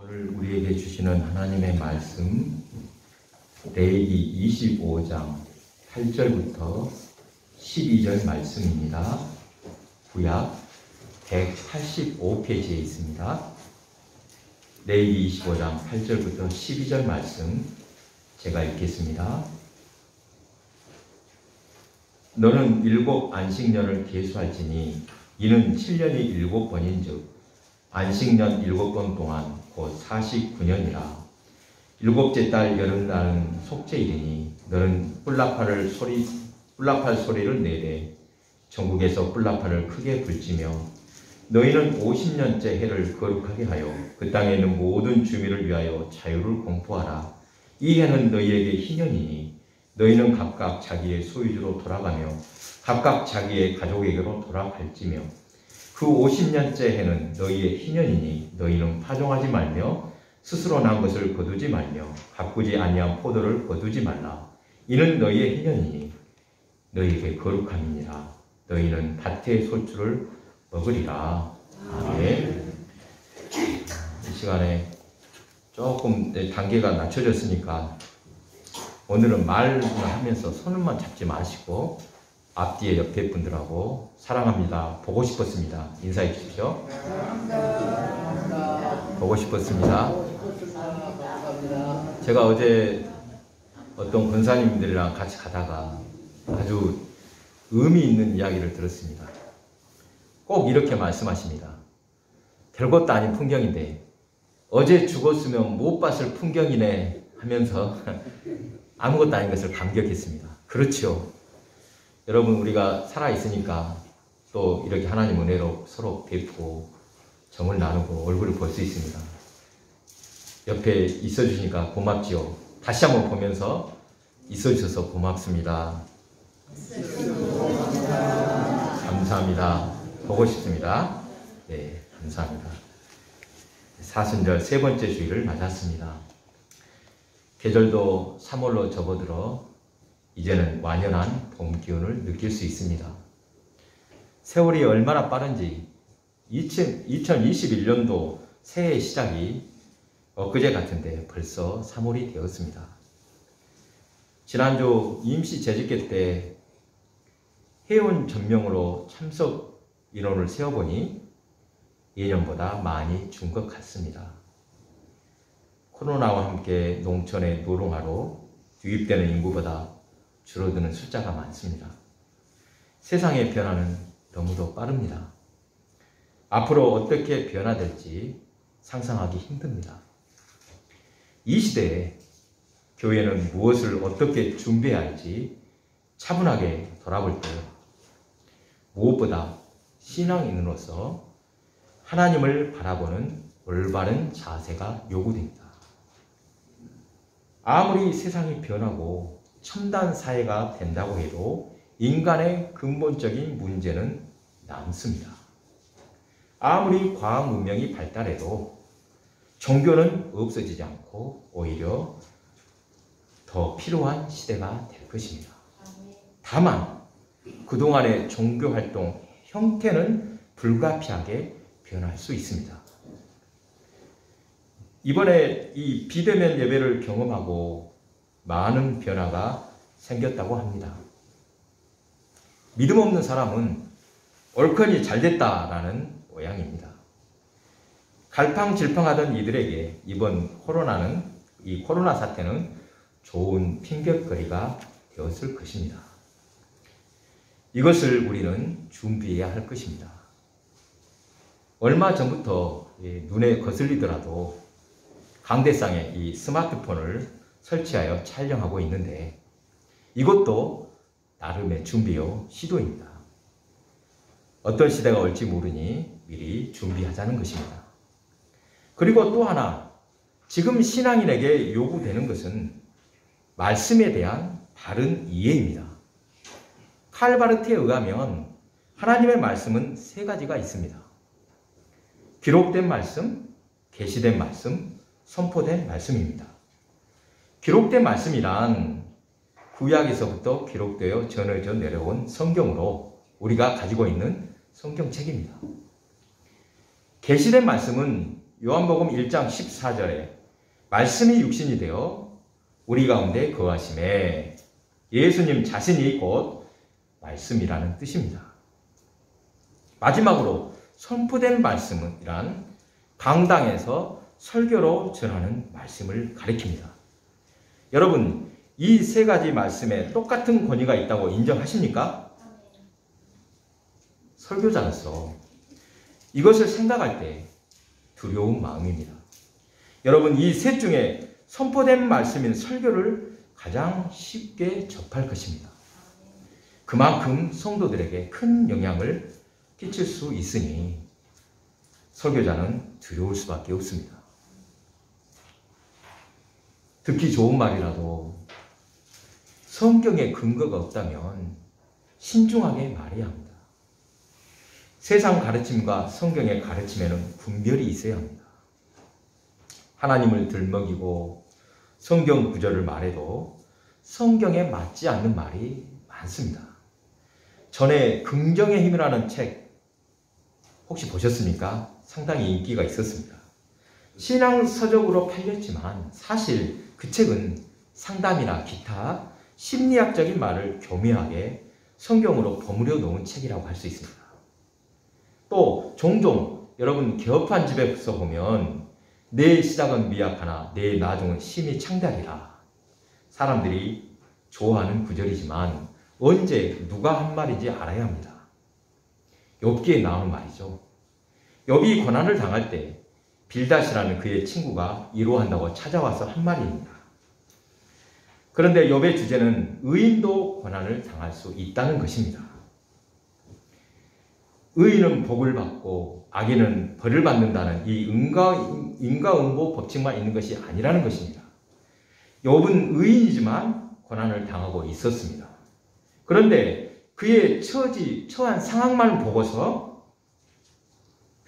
오늘 우리에게 주시는 하나님의 말씀 레위기 25장 8절부터 12절 말씀입니다. 구약 185페이지에 있습니다. 레위기 25장 8절부터 12절 말씀 제가 읽겠습니다. 너는 7 안식년을 계수할지니 이는 7년이 7번인즉 안식년 7번 동안 곧 49년이라. 7째 달 여름날은 속죄일이니 너는 뿔나팔 소리를 내되 전국에서 뿔나팔을 크게 불지며 너희는 50년째 해를 거룩하게 하여 그 땅에 있는 모든 주민을 위하여 자유를 공포하라. 이 해는 너희에게 희년이니 너희는 각각 자기의 소유주로 돌아가며 각각 자기의 가족에게로 돌아갈지며 그 50년째 해는 너희의 희년이니 너희는 파종하지 말며 스스로 난 것을 거두지 말며 가꾸지 아니한 포도를 거두지 말라. 이는 너희의 희년이니 너희에게 거룩함이니라. 너희는 밭의 소출을 먹으리라. 아멘. 이 시간에 조금 단계가 낮춰졌으니까 오늘은 말만 하면서 손을만 잡지 마시고 앞뒤에 옆에 분들하고 사랑합니다, 보고 싶었습니다 인사해 주십시오. 보고 싶었습니다. 제가 어제 어떤 권사님들이랑 같이 가다가 아주 의미 있는 이야기를 들었습니다. 꼭 이렇게 말씀하십니다. 별것도 아닌 풍경인데 어제 죽었으면 못 봤을 풍경이네 하면서 아무것도 아닌 것을 감격했습니다. 그렇죠. 여러분, 우리가 살아있으니까 또 이렇게 하나님 은혜로 서로 뵙고 정을 나누고 얼굴을 볼 수 있습니다. 옆에 있어주시니까 고맙지요. 다시 한번 보면서 있어주셔서 고맙습니다. 감사합니다. 보고 싶습니다. 네, 감사합니다. 사순절 세 번째 주일을 맞았습니다. 계절도 3월로 접어들어 이제는 완연한 봄 기운을 느낄 수 있습니다. 세월이 얼마나 빠른지 2021년도 새해 시작이 엊그제 같은데 벌써 3월이 되었습니다. 지난주 임시 재직회 때 회원 전명으로 참석 인원을 세어보니 예년보다 많이 준 것 같습니다. 코로나와 함께 농촌에 노동하러 유입되는 인구보다 줄어드는 숫자가 많습니다. 세상의 변화는 너무도 빠릅니다. 앞으로 어떻게 변화될지 상상하기 힘듭니다. 이 시대에 교회는 무엇을 어떻게 준비해야 할지 차분하게 돌아볼 때 무엇보다 신앙인으로서 하나님을 바라보는 올바른 자세가 요구됩니다. 아무리 세상이 변하고 첨단 사회가 된다고 해도 인간의 근본적인 문제는 남습니다. 아무리 과학 문명이 발달해도 종교는 없어지지 않고 오히려 더 필요한 시대가 될 것입니다. 다만 그동안의 종교 활동 형태는 불가피하게 변할 수 있습니다. 이번에 이 비대면 예배를 경험하고 많은 변화가 생겼다고 합니다. 믿음 없는 사람은 옳거니 잘됐다라는 모양입니다. 갈팡질팡하던 이들에게 이번 코로나 사태는 좋은 핑곗거리가 되었을 것입니다. 이것을 우리는 준비해야 할 것입니다. 얼마 전부터 눈에 거슬리더라도 강대상에 이 스마트폰을 설치하여 촬영하고 있는데 이것도 나름의 준비요 시도입니다. 어떤 시대가 올지 모르니 미리 준비하자는 것입니다. 그리고 또 하나, 지금 신앙인에게 요구되는 것은 말씀에 대한 바른 이해입니다. 칼바르트에 의하면 하나님의 말씀은 3가지가 있습니다. 기록된 말씀, 계시된 말씀, 선포된 말씀입니다. 기록된 말씀이란 구약에서부터 기록되어 전해져 내려온 성경으로 우리가 가지고 있는 성경책입니다. 계시된 말씀은 요한복음 1장 14절에 말씀이 육신이 되어 우리 가운데 거하심에, 예수님 자신이 곧 말씀이라는 뜻입니다. 마지막으로 선포된 말씀이란 강당에서 설교로 전하는 말씀을 가리킵니다. 여러분, 이 세 가지 말씀에 똑같은 권위가 있다고 인정하십니까? 설교자로서 이것을 생각할 때 두려운 마음입니다. 여러분, 이 셋 중에 선포된 말씀인 설교를 가장 쉽게 접할 것입니다. 그만큼 성도들에게 큰 영향을 끼칠 수 있으니 설교자는 두려울 수밖에 없습니다. 듣기 좋은 말이라도 성경에 근거가 없다면 신중하게 말해야 합니다. 세상 가르침과 성경의 가르침에는 분별이 있어야 합니다. 하나님을 들먹이고 성경 구절을 말해도 성경에 맞지 않는 말이 많습니다. 전에 긍정의 힘이라는 책 혹시 보셨습니까? 상당히 인기가 있었습니다. 신앙 서적으로 팔렸지만 사실 그 책은 상담이나 기타 심리학적인 말을 교묘하게 성경으로 버무려 놓은 책이라고 할 수 있습니다. 또 종종 여러분 개업한 집에서 보면 내 시작은 미약하나 내 나중은 심히 창대하리라. 사람들이 좋아하는 구절이지만 언제 누가 한 말인지 알아야 합니다. 욥기에 나오는 말이죠. 욥이 고난을 당할 때 빌닷이라는 그의 친구가 위로한다고 찾아와서 한 말입니다. 그런데 욥의 주제는 의인도 고난을 당할 수 있다는 것입니다. 의인은 복을 받고 악인은 벌을 받는다는 이 인과응보 법칙만 있는 것이 아니라는 것입니다. 욥은 의인이지만 고난을 당하고 있었습니다. 그런데 그의 처한 상황만 보고서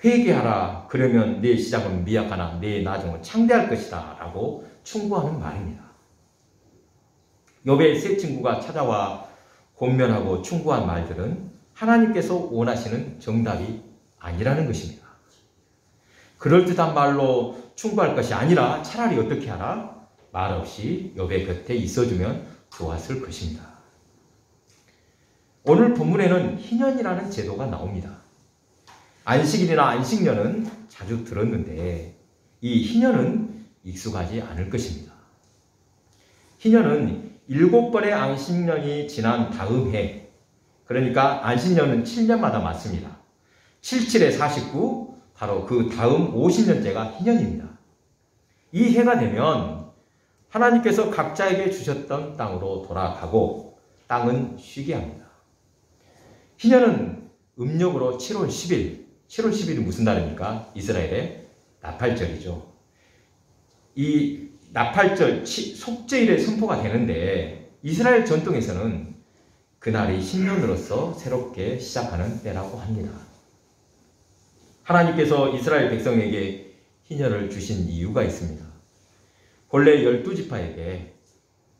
회개하라, 그러면 내 시작은 미약하나 내 나중은 창대할 것이다 라고 충고하는 말입니다. 욥의 세 친구가 찾아와 권면하고 충고한 말들은 하나님께서 원하시는 정답이 아니라는 것입니다. 그럴듯한 말로 충고할 것이 아니라 차라리 어떻게 하라? 말 없이 욥의 곁에 있어주면 좋았을 것입니다. 오늘 본문에는 희년이라는 제도가 나옵니다. 안식일이나 안식년은 자주 들었는데 이 희년은 익숙하지 않을 것입니다. 희년은 7번의 안식년이 지난 다음 해, 그러니까 안식년은 7년마다 맞습니다. 77에 49, 바로 그 다음 50년째가 희년입니다. 이 해가 되면 하나님께서 각자에게 주셨던 땅으로 돌아가고 땅은 쉬게 합니다. 희년은 음력으로 7월 10일, 7월 10일이 무슨 날입니까? 이스라엘의 나팔절이죠. 이 나팔절 속죄일에 선포가 되는데 이스라엘 전통에서는 그날이 신년으로서 새롭게 시작하는 때라고 합니다. 하나님께서 이스라엘 백성에게 희년을 주신 이유가 있습니다. 본래 12지파에게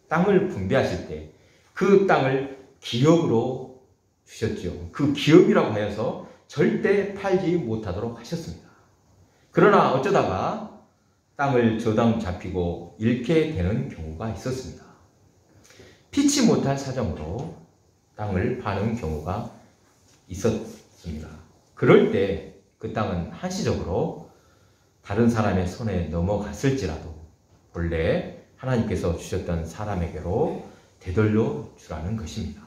땅을 분배하실 때 그 땅을 기업으로 주셨죠. 그 기업이라고 하여서 절대 팔지 못하도록 하셨습니다. 그러나 어쩌다가 땅을 저당 잡히고 잃게 되는 경우가 있었습니다. 피치 못할 사정으로 땅을 파는 경우가 있었습니다. 그럴 때 그 땅은 한시적으로 다른 사람의 손에 넘어갔을지라도 본래 하나님께서 주셨던 사람에게로 되돌려 주라는 것입니다.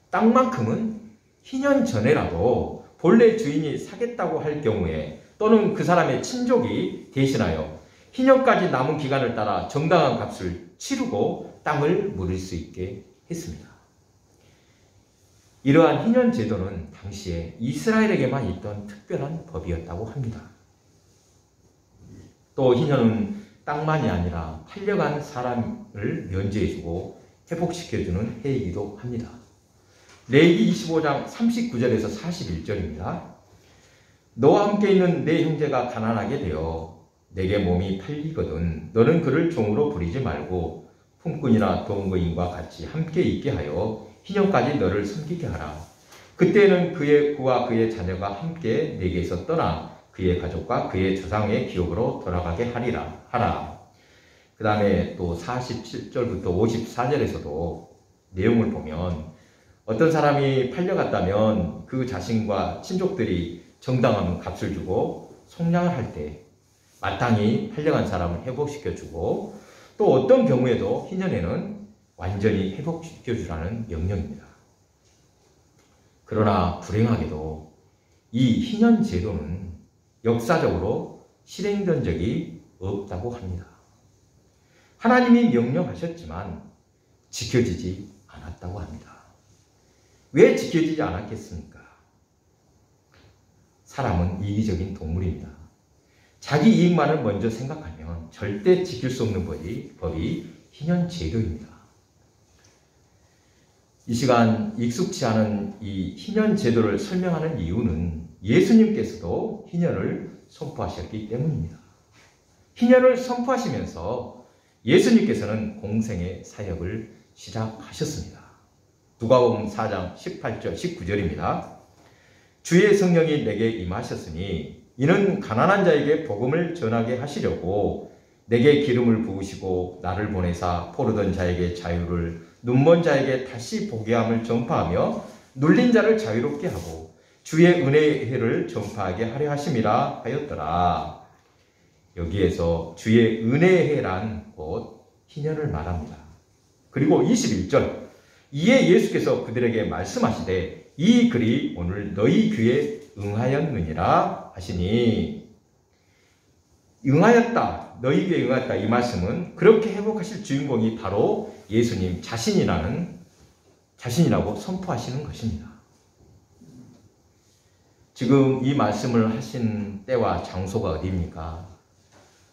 땅만큼은 희년 전에라도 본래 주인이 사겠다고 할 경우에 또는 그 사람의 친족이 대신하여 희년까지 남은 기간을 따라 정당한 값을 치르고 땅을 물을 수 있게 했습니다. 이러한 희년 제도는 당시에 이스라엘에게만 있던 특별한 법이었다고 합니다. 또 희년은 땅만이 아니라 팔려간 사람을 면제해주고 회복시켜주는 해이기도 합니다. 레위기 25장 39절에서 41절입니다. 너와 함께 있는 내 형제가 가난하게 되어 내게 몸이 팔리거든 너는 그를 종으로 부리지 말고 품꾼이나 동거인과 같이 함께 있게 하여 희년까지 너를 섬기게 하라. 그때는 그의 부와 그의 자녀가 함께 내게서 떠나 그의 가족과 그의 조상의 기업으로 돌아가게 하라. 그 다음에 또 47절부터 54절에서도 내용을 보면 어떤 사람이 팔려갔다면 그 자신과 친족들이 정당한 값을 주고 속량을 할 때 마땅히 팔려간 사람을 회복시켜주고, 또 어떤 경우에도 희년에는 완전히 회복시켜주라는 명령입니다. 그러나 불행하게도 이 희년 제도는 역사적으로 실행된 적이 없다고 합니다. 하나님이 명령하셨지만 지켜지지 않았다고 합니다. 왜 지켜지지 않았겠습니까? 사람은 이기적인 동물입니다. 자기 이익만을 먼저 생각하면 절대 지킬 수 없는 법이 희년 제도입니다. 이 시간 익숙치 않은 이 희년 제도를 설명하는 이유는 예수님께서도 희년을 선포하셨기 때문입니다. 희년을 선포하시면서 예수님께서는 공생의 사역을 시작하셨습니다. 누가복음 4장 18절 19절입니다. 주의 성령이 내게 임하셨으니 이는 가난한 자에게 복음을 전하게 하시려고 내게 기름을 부으시고 나를 보내사 포로된 자에게 자유를, 눈먼 자에게 다시 보게 함을 전파하며 눌린 자를 자유롭게 하고 주의 은혜의 해를 전파하게 하려 하심이라 하였더라. 여기에서 주의 은혜의 해란 곧 희년을 말합니다. 그리고 21절, 이에 예수께서 그들에게 말씀하시되 이 글이 오늘 너희 귀에 응하였느니라 하시니, 응하였다, 너희 귀에 응하였다, 이 말씀은 그렇게 회복하실 주인공이 바로 예수님 자신이라고 선포하시는 것입니다. 지금 이 말씀을 하신 때와 장소가 어디입니까?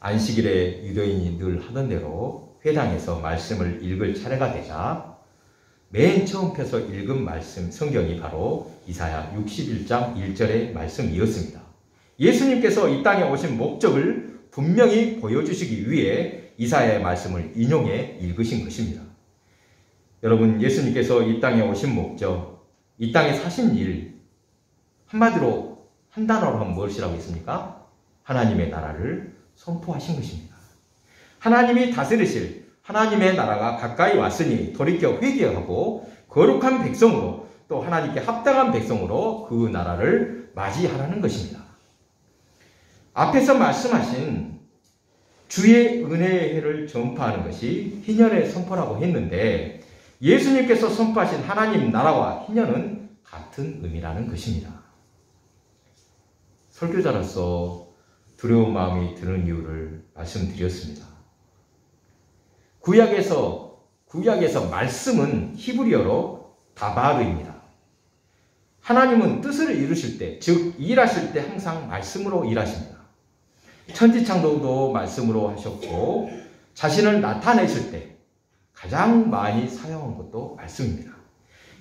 안식일에 유대인이 늘 하던 대로 회당에서 말씀을 읽을 차례가 되자 맨 처음 펴서 읽은 말씀, 성경이 바로 이사야 61장 1절의 말씀이었습니다. 예수님께서 이 땅에 오신 목적을 분명히 보여주시기 위해 이사야의 말씀을 인용해 읽으신 것입니다. 여러분, 예수님께서 이 땅에 오신 목적, 이 땅에 사신 일, 한마디로 한 단어로 하면 무엇이라고 했습니까? 하나님의 나라를 선포하신 것입니다. 하나님이 다스리실 하나님의 나라가 가까이 왔으니 돌이켜 회개하고 거룩한 백성으로, 또 하나님께 합당한 백성으로 그 나라를 맞이하라는 것입니다. 앞에서 말씀하신 주의 은혜의 해를 전파하는 것이 희년의 선포라고 했는데, 예수님께서 선포하신 하나님 나라와 희년은 같은 의미라는 것입니다. 설교자로서 두려운 마음이 드는 이유를 말씀드렸습니다. 구약에서 말씀은 히브리어로 다바르입니다. 하나님은 뜻을 이루실 때, 즉 일하실 때 항상 말씀으로 일하십니다. 천지창조도 말씀으로 하셨고, 자신을 나타내실 때 가장 많이 사용한 것도 말씀입니다.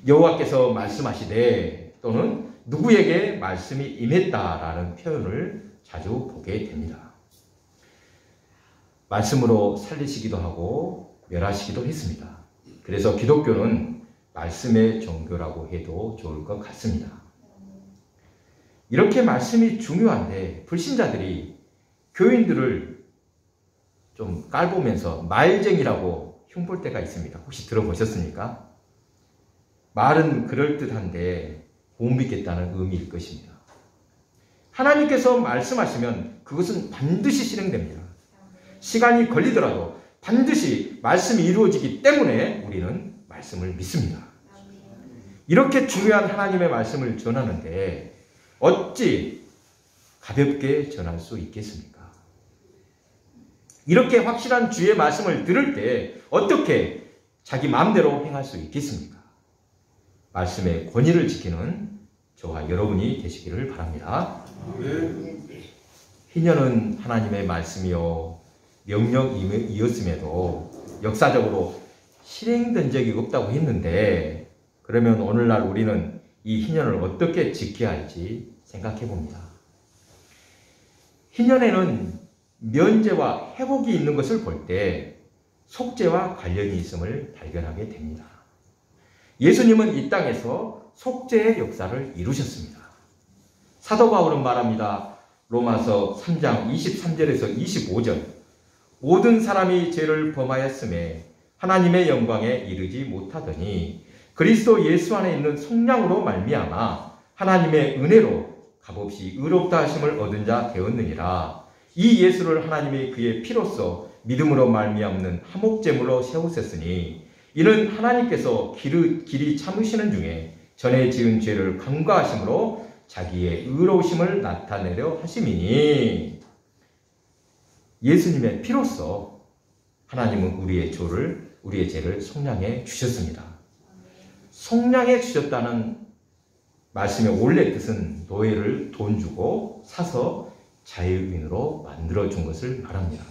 여호와께서 말씀하시되, 또는 누구에게 말씀이 임했다라는 표현을 자주 보게 됩니다. 말씀으로 살리시기도 하고 멸하시기도 했습니다. 그래서 기독교는 말씀의 종교라고 해도 좋을 것 같습니다. 이렇게 말씀이 중요한데 불신자들이 교인들을 좀 깔보면서 말쟁이라고 흉볼 때가 있습니다. 혹시 들어보셨습니까? 말은 그럴듯한데 못 믿겠다는 의미일 것입니다. 하나님께서 말씀하시면 그것은 반드시 실행됩니다. 시간이 걸리더라도 반드시 말씀이 이루어지기 때문에 우리는 말씀을 믿습니다. 이렇게 중요한 하나님의 말씀을 전하는데 어찌 가볍게 전할 수 있겠습니까? 이렇게 확실한 주의 말씀을 들을 때 어떻게 자기 마음대로 행할 수 있겠습니까? 말씀의 권위를 지키는 저와 여러분이 되시기를 바랍니다. 희년은 하나님의 말씀이요 명령이었음에도 역사적으로 실행된 적이 없다고 했는데, 그러면 오늘날 우리는 이 희년을 어떻게 지켜야 할지 생각해 봅니다. 희년에는 면제와 회복이 있는 것을 볼 때 속죄와 관련이 있음을 발견하게 됩니다. 예수님은 이 땅에서 속죄의 역사를 이루셨습니다. 사도 바울은 말합니다. 로마서 3장 23절에서 25절. 모든 사람이 죄를 범하였음에 하나님의 영광에 이르지 못하더니 그리스도 예수 안에 있는 속량으로 말미암아 하나님의 은혜로 값없이 의롭다 하심을 얻은 자 되었느니라. 이 예수를 하나님이 그의 피로써 믿음으로 말미암는 화목제물로 세우셨으니 이는 하나님께서 길이 참으시는 중에 전에 지은 죄를 간과하심으로 자기의 의로우심을 나타내려 하심이니. 예수님의 피로써 하나님은 우리의 죄를 속량해 주셨습니다. 속량해 주셨다는 말씀의 원래 뜻은 노예를 돈 주고 사서 자유인으로 만들어 준 것을 말합니다.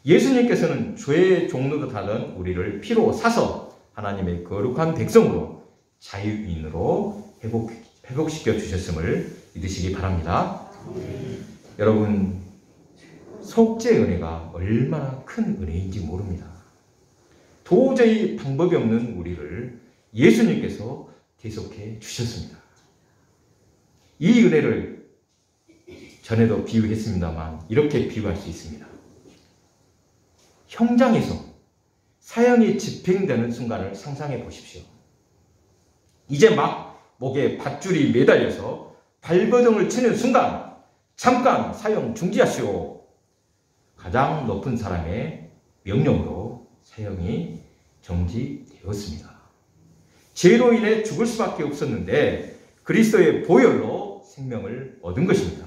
예수님께서는 죄의 종로도 다른 우리를 피로 사서 하나님의 거룩한 백성으로 자유인으로 회복시켜 주셨음을 믿으시기 바랍니다. 여러분, 속죄 은혜가 얼마나 큰 은혜인지 모릅니다. 도저히 방법이 없는 우리를 예수님께서 대속해 주셨습니다. 이 은혜를 전에도 비유했습니다만 이렇게 비유할 수 있습니다. 형장에서 사형이 집행되는 순간을 상상해 보십시오. 이제 막 목에 밧줄이 매달려서 발버둥을 치는 순간 잠깐 사형 중지하시오. 가장 높은 사람의 명령으로 사형이 정지되었습니다. 죄로 인해 죽을 수밖에 없었는데 그리스도의 보혈로 생명을 얻은 것입니다.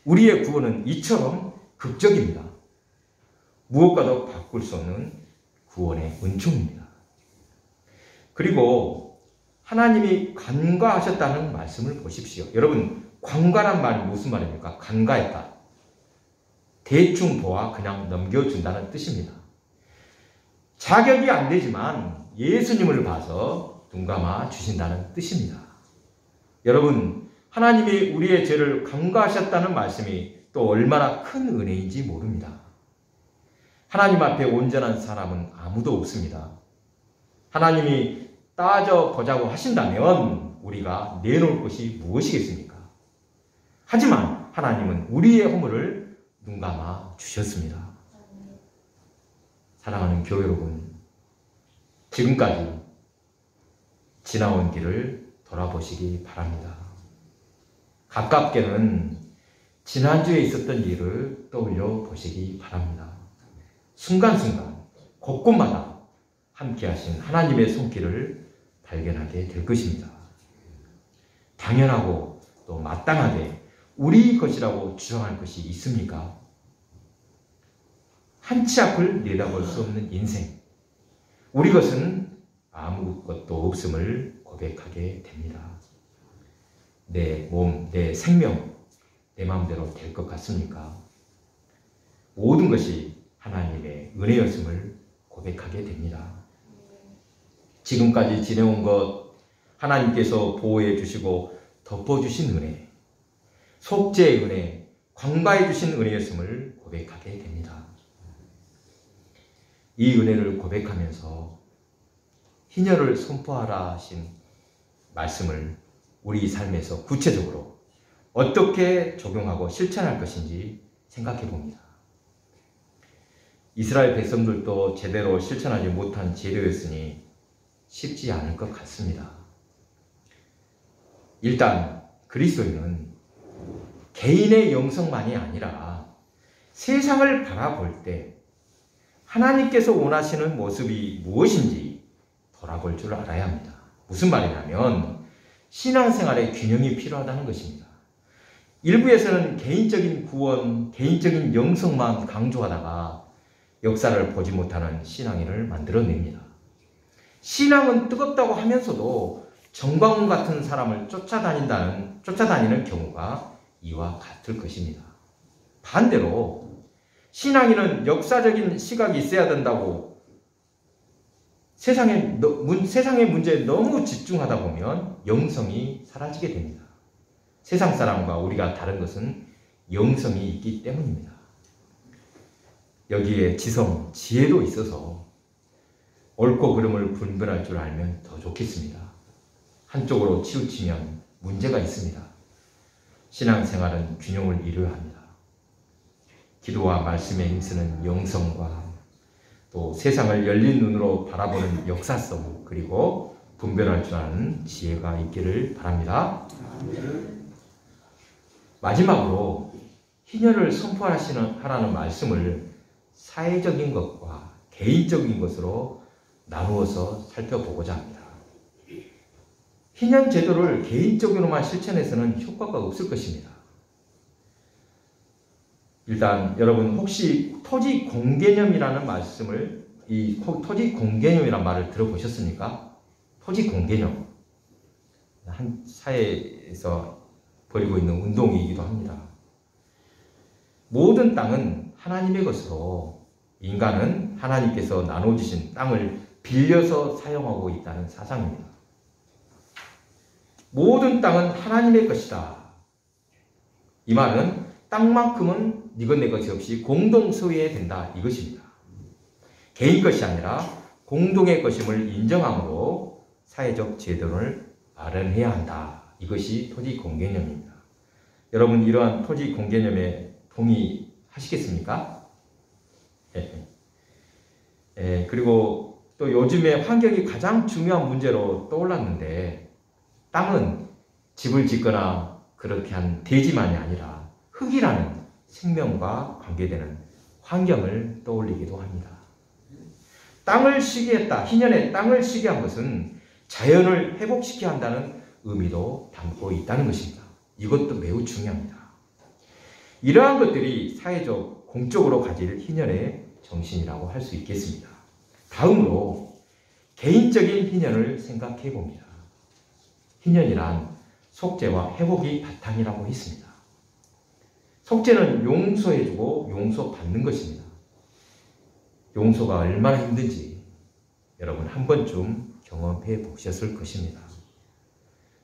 우리의 구원은 이처럼 극적입니다. 무엇과도 바꿀 수 없는 구원의 은총입니다. 그리고 하나님이 간과하셨다는 말씀을 보십시오. 여러분, 간과란 말이 무슨 말입니까? 간과했다. 대충 보아 그냥 넘겨준다는 뜻입니다. 자격이 안 되지만 예수님을 봐서 눈 감아 주신다는 뜻입니다. 여러분, 하나님이 우리의 죄를 간과하셨다는 말씀이 또 얼마나 큰 은혜인지 모릅니다. 하나님 앞에 온전한 사람은 아무도 없습니다. 하나님이 따져보자고 하신다면 우리가 내놓을 것이 무엇이겠습니까? 하지만 하나님은 우리의 허물을 눈 감아 주셨습니다. 사랑하는 교회 여러분, 지금까지 지나온 길을 돌아보시기 바랍니다. 가깝게는 지난주에 있었던 일을 떠올려 보시기 바랍니다. 순간순간 곳곳마다 함께 하신 하나님의 손길을 발견하게 될 것입니다. 당연하고 또 마땅하게 우리 것이라고 주장할 것이 있습니까? 한 치 앞을 내다볼 수 없는 인생, 우리 것은 아무것도 없음을 고백하게 됩니다. 내 몸, 내 생명, 내 마음대로 될 것 같습니까? 모든 것이 하나님의 은혜였음을 고백하게 됩니다. 지금까지 지내온 것, 하나님께서 보호해 주시고 덮어주신 은혜, 속죄의 은혜, 관가해 주신 은혜였음을 고백하게 됩니다. 이 은혜를 고백하면서 희년을 선포하라 하신 말씀을 우리 삶에서 구체적으로 어떻게 적용하고 실천할 것인지 생각해 봅니다. 이스라엘 백성들도 제대로 실천하지 못한 재료였으니 쉽지 않을 것 같습니다. 일단 그리스도인은 개인의 영성만이 아니라 세상을 바라볼 때 하나님께서 원하시는 모습이 무엇인지 돌아볼 줄 알아야 합니다. 무슨 말이냐면 신앙생활에 균형이 필요하다는 것입니다. 일부에서는 개인적인 구원, 개인적인 영성만 강조하다가 역사를 보지 못하는 신앙인을 만들어냅니다. 신앙은 뜨겁다고 하면서도 정광훈 같은 사람을 쫓아다니는 경우가 이와 같을 것입니다. 반대로 신앙인은 역사적인 시각이 있어야 된다고 세상의 문제에 너무 집중하다 보면 영성이 사라지게 됩니다. 세상 사람과 우리가 다른 것은 영성이 있기 때문입니다. 여기에 지성, 지혜도 있어서 옳고 그름을 분별할 줄 알면 더 좋겠습니다. 한쪽으로 치우치면 문제가 있습니다. 신앙생활은 균형을 이루어야 합니다. 기도와 말씀에 힘쓰는 영성과 또 세상을 열린 눈으로 바라보는 역사성, 그리고 분별할 줄 아는 지혜가 있기를 바랍니다. 마지막으로 희년을 선포하라는 말씀을 사회적인 것과 개인적인 것으로 나누어서 살펴보고자 합니다. 희년 제도를 개인적으로만 실천해서는 효과가 없을 것입니다. 일단 여러분 혹시 토지 공개념이라는 말씀을, 이 토지 공개념이라는 말을 들어보셨습니까? 토지 공개념, 한 사회에서 벌이고 있는 운동이기도 합니다. 모든 땅은 하나님의 것으로 인간은 하나님께서 나눠주신 땅을 빌려서 사용하고 있다는 사상입니다. 모든 땅은 하나님의 것이다. 이 말은 땅만큼은 네것 내 것이 없이 공동 소유해야 된다, 이것입니다. 개인 것이 아니라 공동의 것임을 인정함으로 사회적 제도를 마련해야 한다. 이것이 토지 공개념입니다. 여러분 이러한 토지 공개념에 동의하시겠습니까? 그리고 또 요즘에 환경이 가장 중요한 문제로 떠올랐는데, 땅은 집을 짓거나 그렇게 한 대지만이 아니라 흙이라는 생명과 관계되는 환경을 떠올리기도 합니다. 땅을 시기했다, 희년에 땅을 시기한 것은 자연을 회복시켜야 한다는 의미도 담고 있다는 것입니다. 이것도 매우 중요합니다. 이러한 것들이 사회적, 공적으로 가질 희년의 정신이라고 할 수 있겠습니다. 다음으로 개인적인 희년을 생각해 봅니다. 희년이란 속죄와 회복이 바탕이라고 했습니다. 속죄는 용서해주고 용서받는 것입니다. 용서가 얼마나 힘든지 여러분 한 번쯤 경험해 보셨을 것입니다.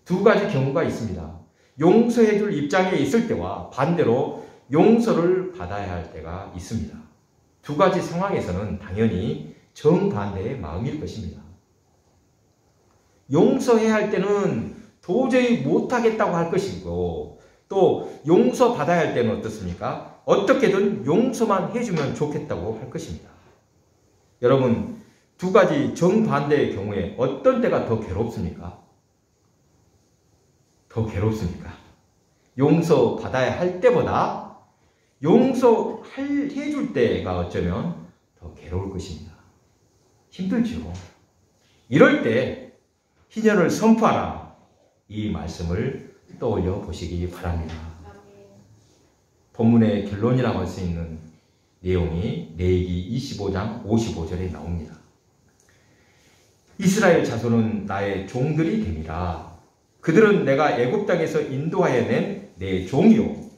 두 가지 경우가 있습니다. 용서해줄 입장에 있을 때와 반대로 용서를 받아야 할 때가 있습니다. 두 가지 상황에서는 당연히 정반대의 마음일 것입니다. 용서해야 할 때는 도저히 못하겠다고 할 것이고, 또 용서받아야 할 때는 어떻습니까? 어떻게든 용서만 해주면 좋겠다고 할 것입니다. 여러분, 두 가지 정반대의 경우에 어떤 때가 더 괴롭습니까? 더 괴롭습니까? 용서받아야 할 때보다 용서해줄 때가 어쩌면 더 괴로울 것입니다. 힘들죠. 이럴 때 희년을 선포하라, 이 말씀을 떠올려 보시기 바랍니다. 본문의 결론이라고 할 수 있는 내용이 레위기 25장 55절에 나옵니다. 이스라엘 자손은 나의 종들이 됨이라. 그들은 내가 애굽 땅에서 인도하여 낸 내 종이요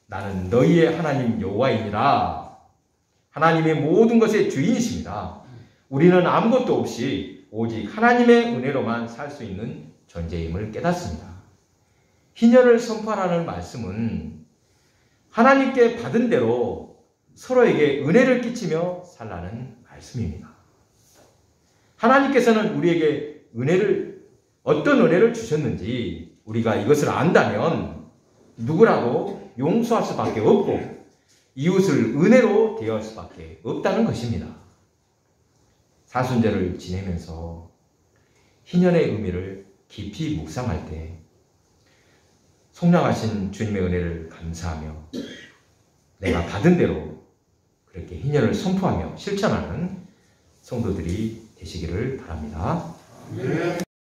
나는 너희의 하나님 여호와이니라. 하나님의 모든 것의 주인이십니다. 우리는 아무것도 없이 오직 하나님의 은혜로만 살 수 있는 존재임을 깨닫습니다. 희년을 선포하라는 말씀은 하나님께 받은 대로 서로에게 은혜를 끼치며 살라는 말씀입니다. 하나님께서는 우리에게 어떤 은혜를 주셨는지 우리가 이것을 안다면 누구라도 용서할 수밖에 없고 이웃을 은혜로 대할 수밖에 없다는 것입니다. 사순절을 지내면서 희년의 의미를 깊이 묵상할 때 속량하신 주님의 은혜를 감사하며 내가 받은 대로 그렇게 희년을 선포하며 실천하는 성도들이 되시기를 바랍니다.